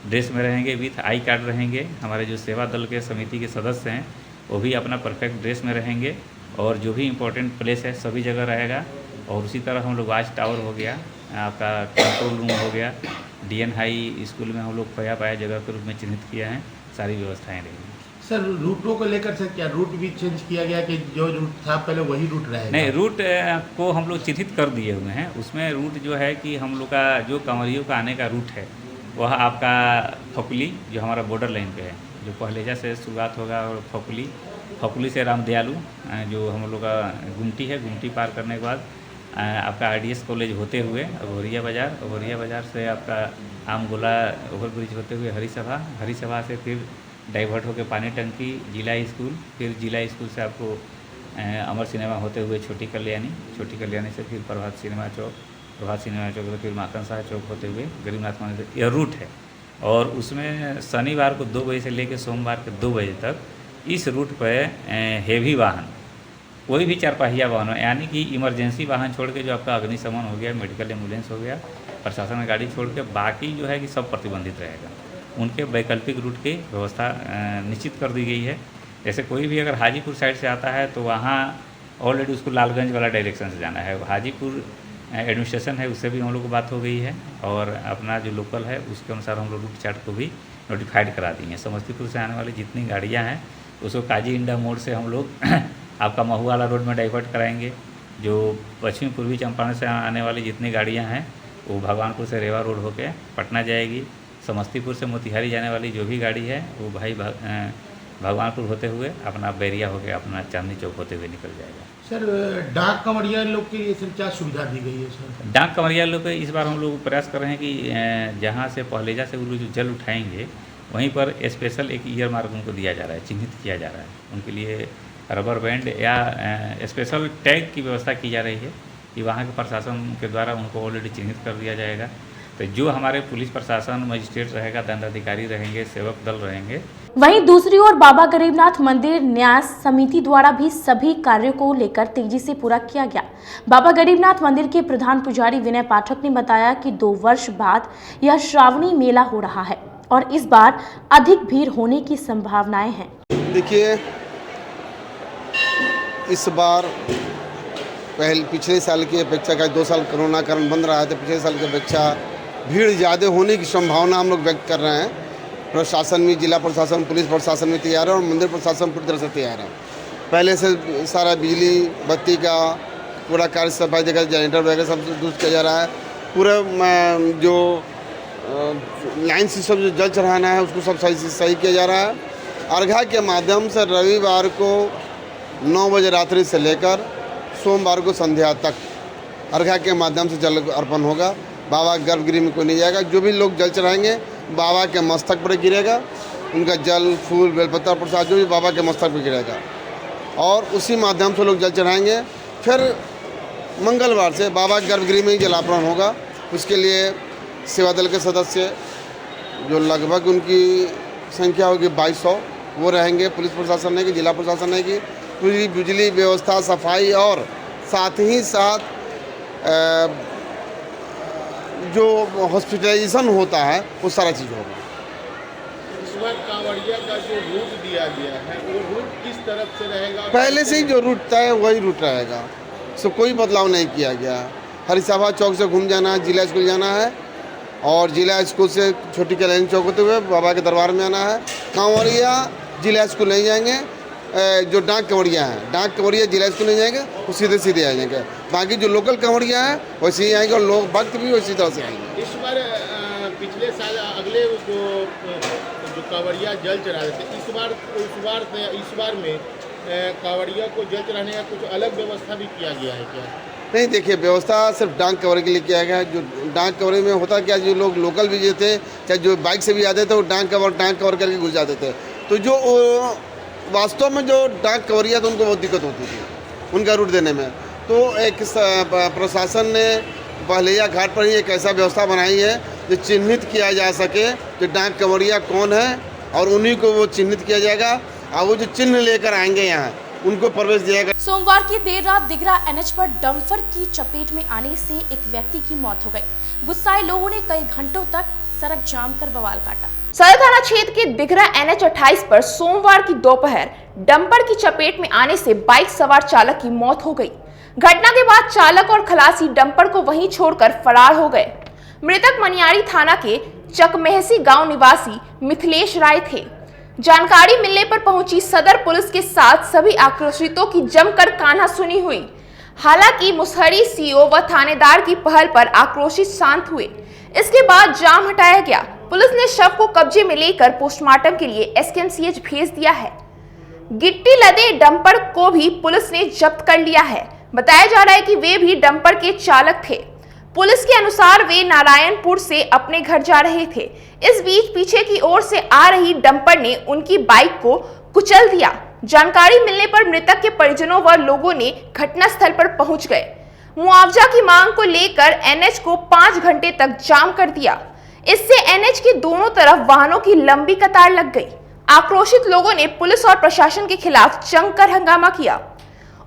ड्रेस में रहेंगे, विथ आई कार्ड रहेंगे। हमारे जो सेवा दल के समिति के सदस्य हैं वो भी अपना परफेक्ट ड्रेस में रहेंगे। और जो भी इम्पोर्टेंट प्लेस है सभी जगह रहेगा। और उसी तरह हम लोग वाच टावर हो गया, आपका कंट्रोल रूम हो गया, DN हाई स्कूल में हम लोग खोया पाया जगह के रूप में चिन्हित किया है, सारी व्यवस्थाएँ रहेंगी। सर रूटों को लेकर सर क्या रूट भी चेंज किया गया कि जो रूट था पहले वही रूट रहेगा? नहीं, रूट को हम लोग चिन्हित कर दिए हुए हैं। उसमें रूट जो है कि हम लोग का जो कांवरियों का आने का रूट है वह आपका फकुली जो हमारा बॉर्डर लाइन पे है, जो पहलेजा से शुरुआत होगा, और फकुली से रामदयालु जो हम लोग का गुमटी है, गुमटी पार करने के बाद आपका RDS कॉलेज होते हुए अघोरिया बाज़ार से आपका आमगोला ओवरब्रिज होते हुए हरी सभा से फिर डाइवर्ट होकर पानी टंकी जिला स्कूल, फिर जिला स्कूल से आपको अमर सिनेमा होते हुए छोटी कल्याणी से फिर प्रभात सिनेमा चौक से फिर माखन शाह चौक होते हुए गरीबनाथ मंदिर, यह रूट है। और उसमें शनिवार को 2 बजे से लेकर सोमवार के 2 बजे तक इस रूट पर हेवी वाहन, कोई भी 4 पहिया वाहन हो, यानी कि इमरजेंसी वाहन छोड़ के जो आपका अग्निशमन हो गया, मेडिकल एम्बुलेंस हो गया, प्रशासन गाड़ी छोड़ के बाकी जो है कि सब प्रतिबंधित रहेगा। उनके वैकल्पिक रूट की व्यवस्था निश्चित कर दी गई है। जैसे कोई भी अगर हाजीपुर साइड से आता है तो वहाँ ऑलरेडी उसको लालगंज वाला डायरेक्शन से जाना है। हाजीपुर एडमिनिस्ट्रेशन है, उससे भी हम लोग को बात हो गई है, और अपना जो लोकल है उसके अनुसार हम लोग रूट चार्ट को भी नोटिफाइड करा दी हैं। समस्तीपुर से आने वाली जितनी गाड़ियाँ हैं उसको काजी इंडा मोड़ से हम लोग आपका महुआ वाला रोड में डाइवर्ट कराएंगे। जो पश्चिमी पूर्वी चंपारण से आने वाली जितनी गाड़ियाँ हैं वो भगवानपुर से रेवा रोड होकर पटना जाएगी। समस्तीपुर से मोतिहारी जाने वाली जो भी गाड़ी है वो भाई भगवानपुर होते हुए अपना बैरिया होकर अपना चांदनी चौक होते हुए निकल जाएगा। सर डाक कंवरिया लोग के लिए सर क्या सुविधा दी गई है? सर डाक कंवरिया लोग इस बार हम लोग प्रयास कर रहे हैं कि जहाँ से पहलेजा से वो लोग जो जल उठाएंगे वहीं पर स्पेशल एक ईयर मार्क उनको दिया जा रहा है, चिन्हित किया जा रहा है। उनके लिए रबर बैंड या स्पेशल टैग की व्यवस्था की जा रही है कि वहाँ के प्रशासन के द्वारा उनको ऑलरेडी चिन्हित कर दिया जाएगा। तो जो हमारे पुलिस प्रशासन मजिस्ट्रेट रहेगा, दंडाधिकारी रहेंगे, सेवक दल रहेंगे। वहीं दूसरी ओर बाबा गरीबनाथ मंदिर न्यास समिति द्वारा भी सभी कार्यों को लेकर तेजी से पूरा किया गया। बाबा गरीबनाथ मंदिर के प्रधान पुजारी विनय पाठक ने बताया कि 2 वर्ष बाद यह श्रावणी मेला हो रहा है और इस बार अधिक भीड़ होने की संभावनाएं हैं। देखिए, इस बार पिछले साल की अपेक्षा का 2 साल कोरोना कारण बंद रहा है, तो पिछले साल की अपेक्षा भीड़ ज़्यादा होने की संभावना हम लोग व्यक्त कर रहे हैं। प्रशासन भी, जिला प्रशासन, पुलिस प्रशासन भी तैयार है और मंदिर प्रशासन पूरी तरह से तैयार है। पहले से सारा बिजली बत्ती का पूरा कार्य सफाई जगह जनरेटर वगैरह सब दुरुस्त किया जा रहा है। पूरा जो लाइन से सब जो जल चढ़ाना है उसको सब सही किया जा रहा है। अर्घा के माध्यम से रविवार को 9 बजे रात्रि से लेकर सोमवार को संध्या तक अर्घा के माध्यम से जल अर्पण होगा। बाबा के गर्भगृह में कोई नहीं जाएगा। जो भी लोग जल चढ़ाएंगे बाबा के मस्तक पर गिरेगा। उनका जल, फूल, बेलपत्र, प्रसाद जो भी बाबा के मस्तक पर गिरेगा और उसी माध्यम से लोग जल चढ़ाएंगे। फिर मंगलवार से बाबा के गर्भगृह में ही जलार्पण होगा। उसके लिए सेवा दल के सदस्य जो लगभग उनकी संख्या होगी 2200 वो रहेंगे। पुलिस प्रशासन है कि जिला प्रशासन है कि पूरी बिजली व्यवस्था, सफाई और साथ ही साथ जो हॉस्पिटलाइजेशन होता है वो सारा चीज़ होगा। इस बार कांवड़िया का जो रूट दिया गया है वो रूट किस तरफ से रहेगा? पहले से ही जो रूट तय है वही रूट रहेगा। सो कोई बदलाव नहीं किया गया। हरिसभा चौक से घूम जाना है, जिला स्कूल जाना है और जिला स्कूल से छोटी कल्याणी चौक होते हुए बाबा के दरबार में आना है। कांवड़िया जिला स्कूल नहीं जाएंगे। जो डाक कंवरिया हैं, डाक कंवरिया जिला स्कूल नहीं जाएंगे, वो सीधे सीधे आ जाएंगे। बाकी जो लोकल कंवरिया हैं वैसे ही आएंगे और लोग भक्त भी उसी तरह से आएंगे। इस बार पिछले साल अगले जो कांवड़िया जल चढ़ा रहे थे, इस बार में कांवड़िया को जल चढ़ाने का कुछ अलग व्यवस्था भी किया गया है क्या? नहीं, देखिए व्यवस्था सिर्फ डाक कवर के लिए किया गया है। जो डाक कवर में होता क्या, जो लोग लोकल भी जो थे, चाहे जो बाइक से भी आते थे, वो डाक कवर करके घुस जाते थे। तो जो वास्तव में जो डाक कवरिया तो उनको बहुत दिक्कत होती थी उनका रूट देने में। तो एक प्रशासन ने पहलैया घाट पर ही एक ऐसा व्यवस्था बनाई है जो चिन्हित किया जा सके कि डाक कवरिया कौन है और उन्हीं को वो चिन्हित किया जाएगा और वो जो चिन्ह लेकर आएंगे यहाँ उनको प्रवेश दिया गया। सोमवार की देर रात दिघरा एनएच पर डंपर की चपेट में आने से एक व्यक्ति की मौत हो गई। गुस्साए लोगों ने कई घंटों तक सड़क जाम कर बवाल काटा। सदर थाना क्षेत्र के दिघरा NH 28 पर सोमवार की दोपहर डंपर की चपेट में आने से बाइक सवार चालक की मौत हो गई। घटना के बाद चालक और खलासी डंपर को वहीं छोड़कर फरार हो गए। मृतक मनियारी थाना के चकमेहसी गांव निवासी मिथिलेश राय थे। जानकारी मिलने पर पहुंची सदर पुलिस के साथ सभी आक्रोशितों की जमकर कान्हासुनी हुई। हालांकि मुसहरी सीओ व थानेदार की पहल पर आक्रोशित शांत हुए। इसके बाद जाम हटाया गया। पुलिस ने शव को कब्जे में लेकर पोस्टमार्टम के लिए SKMCH भेज दिया है। गिट्टी लदे डंपर को भी पुलिस ने जब्त कर लिया है। बताया जा रहा है कि वे भी डंपर के चालक थे। पुलिस के अनुसार वे नारायणपुर से अपने घर जा रहे थे। इस बीच पीछे की ओर से आ रही डंपर ने उनकी बाइक को कुचल दिया। जानकारी मिलने पर मृतक के परिजनों व लोगों ने घटनास्थल पर पहुंच गए। मुआवजा की मांग को लेकर NH को 5 घंटे तक जाम कर दिया। इससे NH के दोनों तरफ वाहनों की लंबी कतार लग गई। आक्रोशित लोगों ने पुलिस और प्रशासन के खिलाफ जमकर हंगामा किया।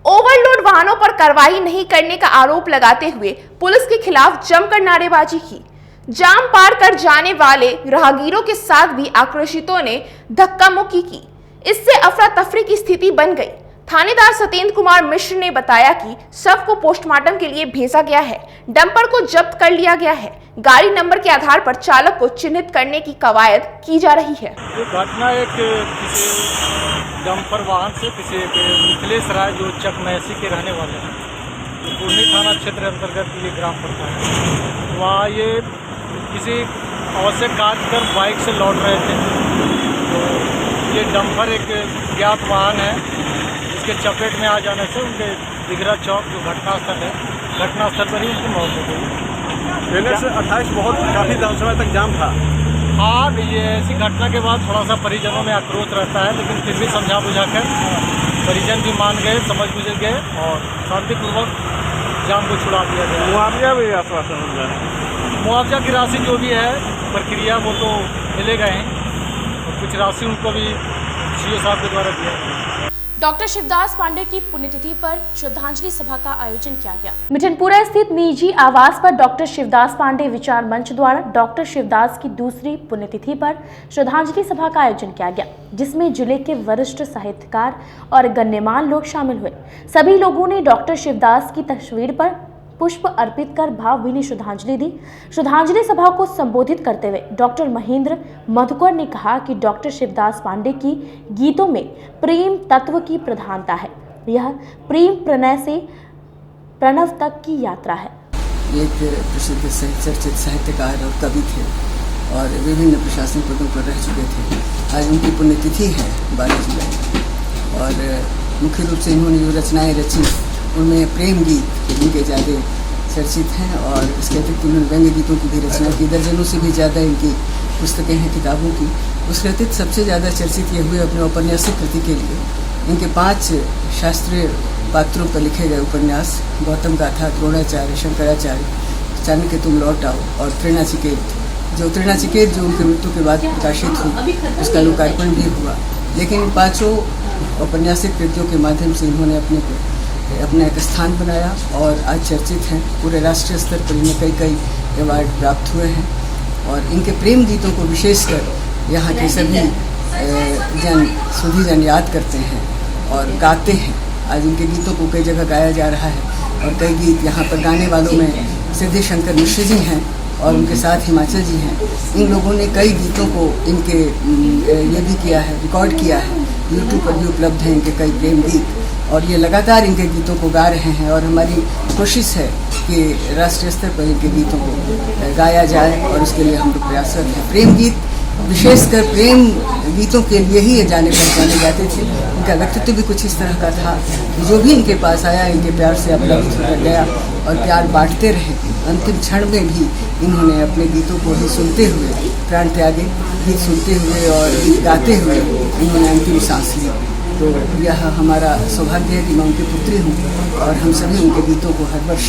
ओवरलोड वाहनों पर कार्रवाई नहीं करने का आरोप लगाते हुए पुलिस के खिलाफ जमकर नारेबाजी की। जाम पार कर जाने वाले राहगीरों के साथ भी आक्रोशितों ने धक्का मुक्की की। इससे अफरा तफरी की स्थिति बन गई। थानेदार सत्येंद्र कुमार मिश्र ने बताया कि शव को पोस्टमार्टम के लिए भेजा गया है। डंपर को जब्त कर लिया गया है। गाड़ी नंबर के आधार पर चालक को चिन्हित करने की कवायद की जा रही है। ये घटना एक किसी डंपर वाहन से किसी मिथिलेश राय जो चकमेहसी के रहने वाले हैं, पूर्णी थाना क्षेत्र अंतर्गत ये ग्राम पड़ता है। वहाँ ये किसी आवश्यक कार्य कर बाइक से लौट रहे थे। तो ये डंपर एक ज्ञात वाहन है, इसके चपेट में आ जाने से उनके दिघरा चौक जो घटनास्थल है, घटनास्थल पर ही उनकी मौत हो गई। NH 28 बहुत काफ़ी समय तक जाम था। हाँ, ये ऐसी घटना के बाद थोड़ा सा परिजनों में आक्रोश रहता है, लेकिन फिर भी समझा बुझाकर परिजन भी मान गए, समझ बुझ गए और शांतिपूर्वक जाम को छुड़ा दिया गया। मुआवजा भी आश्वासन हो जाए। मुआवजा की राशि जो भी है प्रक्रिया वो तो मिलेगा ही और कुछ राशि उनको भी CO साहब के द्वारा दिया गया। डॉक्टर शिवदास पांडे की पुण्यतिथि पर श्रद्धांजलि सभा का आयोजन किया गया। मिठनपुरा स्थित निजी आवास पर डॉक्टर शिवदास पांडे विचार मंच द्वारा डॉक्टर शिवदास की दूसरी पुण्यतिथि पर श्रद्धांजलि सभा का आयोजन किया गया, जिसमें जिले के वरिष्ठ साहित्यकार और गण्यमान्य लोग शामिल हुए। सभी लोगों ने डॉक्टर शिवदास की तस्वीर पर पुष्प अर्पित कर भावभीनी श्रद्धांजलि दी। श्रद्धांजलि सभा को संबोधित करते हुए डॉक्टर महेंद्र मधुकर ने कहा कि डॉक्टर शिवदास पांडे की गीतों में प्रेम तत्व की प्रधानता है। यह प्रेम प्रणय से प्रणव तक की यात्रा है। एक प्रसिद्ध चर्चित साहित्यकार और कवि थे और विभिन्न प्रशासनिक पदों पर रह चुके थे। आज उनकी पुण्यतिथि है 12 जुलाई और मुख्य रूप से इन्होंने जो रचनाएं रची उनमें प्रेम गीत इनके ज़्यादा चर्चित हैं और इसके अतिरिक्त उन्होंने व्यंग्य गीतों की भी रचना की। दर्जनों से भी ज़्यादा इनकी पुस्तकें हैं किताबों की। उसके अतिरिक्त सबसे ज़्यादा चर्चित ये हुए अपने औपन्यासिक कृति के लिए। इनके 5 शास्त्रीय पात्रों पर लिखे गए उपन्यास गौतम गाथा, द्रोणाचार्य, शंकराचार्य, चाणक्य तुम लौट आओ और त्रिनाचिकेत। जो उनकी मृत्यु के बाद प्रकाशित हुई उसका लोकार्पण भी हुआ। लेकिन इन 5 औपन्यासिक कृतियों के माध्यम से इन्होंने अपना एक स्थान बनाया और आज चर्चित हैं। पूरे राष्ट्रीय स्तर पर इन्हें कई अवार्ड प्राप्त हुए हैं और इनके प्रेम गीतों को विशेषकर यहाँ के सभी सुधी जन याद करते हैं और गाते हैं। आज इनके गीतों को कई जगह गाया जा रहा है और कई गीत यहाँ पर गाने वालों में सिद्धि शंकर मिश्र जी हैं और उनके साथ हिमाचल जी हैं। इन लोगों ने कई गीतों को इनके ये भी किया है, रिकॉर्ड किया है। यूट्यूब पर भी उपलब्ध हैं इनके कई प्रेम गीत और ये लगातार इनके गीतों को गा रहे हैं और हमारी कोशिश है कि राष्ट्रीय स्तर पर इनके गीतों को गाया जाए और उसके लिए हम लोग प्रयासरत हैं। प्रेम गीत विशेषकर प्रेम गीतों के लिए ही ये जाने पहचाने जाते थे। इनका व्यक्तित्व भी कुछ इस तरह का था कि जो भी इनके पास आया इनके प्यार से अप्लावित होकर गया और प्यार बांटते रहे। अंतिम क्षण में भी इन्होंने अपने गीतों को ही सुनते हुए प्राण त्यागे, गीत सुनते हुए और गीत गाते हुए इन्होंने अंतिम सांस ली। तो यह हमारा सौभाग्य है कि मैं उनकी पुत्री हूँ और हम सभी उनके गीतों को हर वर्ष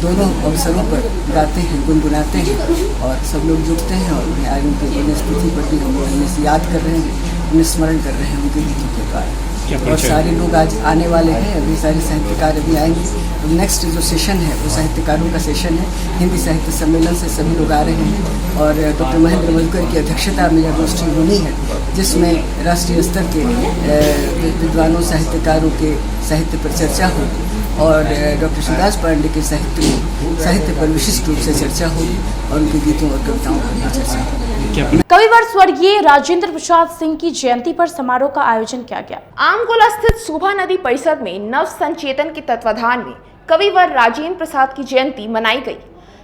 दोनों अवसरों पर गाते हैं, गुनगुनाते हैं और सब लोग जुटते हैं और आज उनकी पुण्यस्मृति पर भी हम उन्हें याद कर रहे हैं, उन्हें स्मरण कर रहे हैं उनके गीतों के द्वारा। और सारे लोग आज आने वाले हैं, अभी सारे साहित्यकार अभी आएंगे। नेक्स्ट जो सेशन है वो साहित्यकारों का सेशन है। हिंदी साहित्य सम्मेलन से सभी लोग आ रहे हैं और डॉक्टर महेंद्र मधुकर की अध्यक्षता में यह गोष्ठी होनी है जिसमें राष्ट्रीय स्तर के विद्वानों साहित्यकारों के साहित्य पर चर्चा होगी और डॉक्टर शिवदास पांडे के साहित्य पर विशिष्ट रूप से चर्चा होगी और उनके गीतों और कविताओं पर भी चर्चा होगी। कविवर स्वर्गीय राजेंद्र प्रसाद सिंह की जयंती पर समारोह का आयोजन किया गया। आमगोला स्थित शोभा नदी परिसर में नव संचेतन के तत्वाधान में कविवर राजेंद्र प्रसाद की जयंती मनाई गई।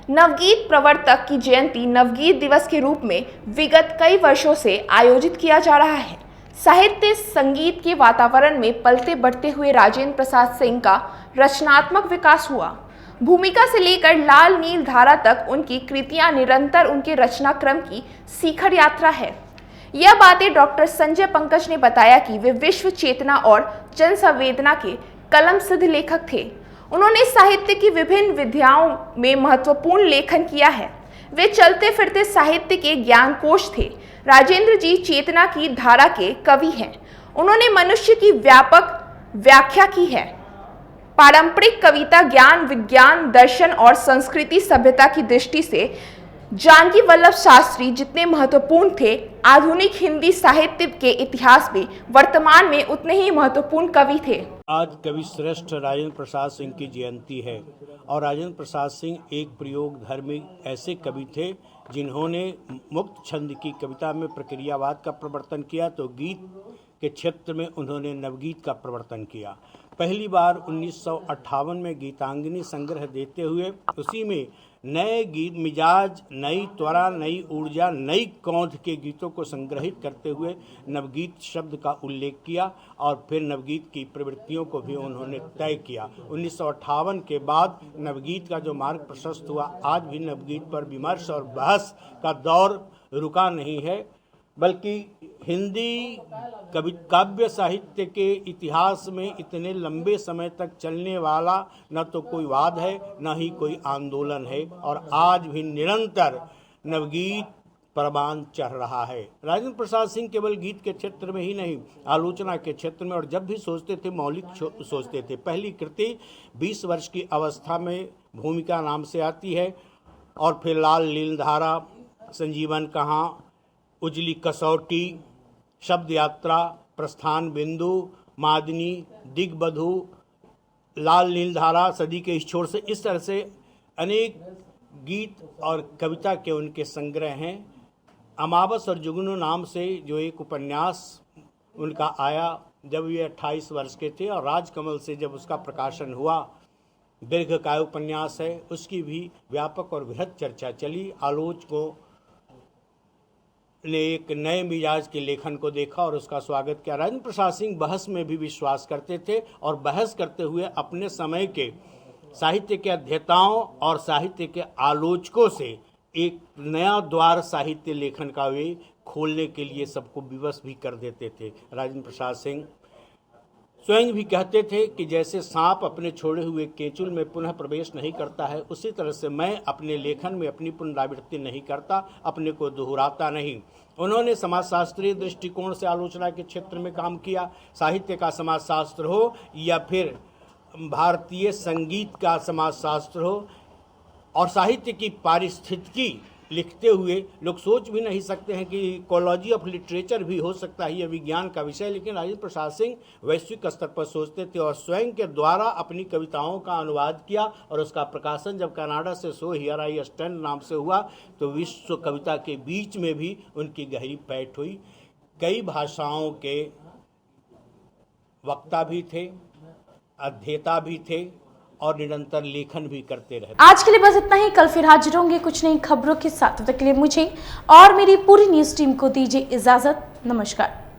नवगीत प्रवर्तक की जयंती नवगीत दिवस के रूप में विगत कई वर्षों से आयोजित किया जा रहा है। साहित्य संगीत के वातावरण में पलते बढ़ते हुए राजेंद्र प्रसाद सिंह का रचनात्मक विकास हुआ। भूमिका से लेकर लाल नील धारा तक उनकी कृतियां निरंतर उनके रचना क्रम की शिखर यात्रा है। यह बातें डॉक्टर संजय पंकज ने बताया कि वे विश्व चेतना और जन संवेदना के कलम सिद्ध लेखक थे। उन्होंने साहित्य की विभिन्न विधाओं में महत्वपूर्ण लेखन किया है। वे चलते फिरते साहित्य के ज्ञानकोश थे। राजेंद्र जी चेतना की धारा के कवि हैं। उन्होंने मनुष्य की व्यापक व्याख्या की है। पारंपरिक कविता, ज्ञान, विज्ञान, दर्शन और संस्कृति सभ्यता की दृष्टि से जानकी वल्लभ शास्त्री जितने महत्वपूर्ण थे, आधुनिक हिंदी साहित्य के इतिहास में वर्तमान में उतने ही महत्वपूर्ण कवि थे। आज कवि श्रेष्ठ राजेंद्र प्रसाद सिंह की जयंती है और राजेंद्र प्रसाद सिंह एक प्रयोगधर्मी ऐसे कवि थे जिन्होंने मुक्त छंद की कविता में प्रक्रियावाद का प्रवर्तन किया तो गीत के क्षेत्र में उन्होंने नवगीत का प्रवर्तन किया। पहली बार 1958 में गीतांजलि संग्रह देते हुए उसी में नए गीत मिजाज, नई त्वरा, नई ऊर्जा, नई कौंध के गीतों को संग्रहित करते हुए नवगीत शब्द का उल्लेख किया और फिर नवगीत की प्रवृत्तियों को भी उन्होंने तय किया। 1958 के बाद नवगीत का जो मार्ग प्रशस्त हुआ, आज भी नवगीत पर विमर्श और बहस का दौर रुका नहीं है, बल्कि हिंदी काव्य साहित्य के इतिहास में इतने लंबे समय तक चलने वाला न तो कोई वाद है न ही कोई आंदोलन है और आज भी निरंतर नवगीत प्रमाण चढ़ रहा है। राजेंद्र प्रसाद सिंह केवल गीत के क्षेत्र में ही नहीं, आलोचना के क्षेत्र में और जब भी सोचते थे मौलिक सोचते थे। पहली कृति 20 वर्ष की अवस्था में भूमिका नाम से आती है और फिर लाल नीलधारा, संजीवन कहाँ, उजली कसौटी, शब्द यात्रा, प्रस्थान बिंदु, मादनी, दिग्बधू, लाल नीलधारा, सदी के इस छोर से, इस तरह से अनेक गीत और कविता के उनके संग्रह हैं। अमावस और जुगनू नाम से जो एक उपन्यास उनका आया जब ये 28 वर्ष के थे और राजकमल से जब उसका प्रकाशन हुआ, दीर्घकाय उपन्यास है, उसकी भी व्यापक और बृहद चर्चा चली। आलोचकों ने एक नए मिजाज के लेखन को देखा और उसका स्वागत किया। राजेंद्र प्रसाद सिंह बहस में भी विश्वास करते थे और बहस करते हुए अपने समय के साहित्य के अध्येताओं और साहित्य के आलोचकों से एक नया द्वार साहित्य लेखन का वे खोलने के लिए सबको विवश भी कर देते थे। राजेंद्र प्रसाद सिंह स्वयं भी कहते थे कि जैसे सांप अपने छोड़े हुए केंचुल में पुनः प्रवेश नहीं करता है, उसी तरह से मैं अपने लेखन में अपनी पुनरावृत्ति नहीं करता, अपने को दोहराता नहीं। उन्होंने समाजशास्त्रीय दृष्टिकोण से आलोचना के क्षेत्र में काम किया। साहित्य का समाजशास्त्र हो या फिर भारतीय संगीत का समाजशास्त्र हो, और साहित्य की पारिस्थितिकी लिखते हुए लोग सोच भी नहीं सकते हैं कि इकोलॉजी ऑफ लिटरेचर भी हो सकता है यह विज्ञान का विषय, लेकिन राजेंद्र प्रसाद सिंह वैश्विक स्तर पर सोचते थे और स्वयं के द्वारा अपनी कविताओं का अनुवाद किया और उसका प्रकाशन जब कनाडा से सो हियर आई स्टैंड नाम से हुआ तो विश्व कविता के बीच में भी उनकी गहरी पैठ हुई। कई भाषाओं के वक्ता भी थे, अध्येता भी थे और निरंतर लेखन भी करते रहे। आज के लिए बस इतना ही। कल फिर हाजिर होंगे कुछ नई खबरों के साथ। तब तक के लिए मुझे और मेरी पूरी न्यूज टीम को दीजिए इजाजत। नमस्कार।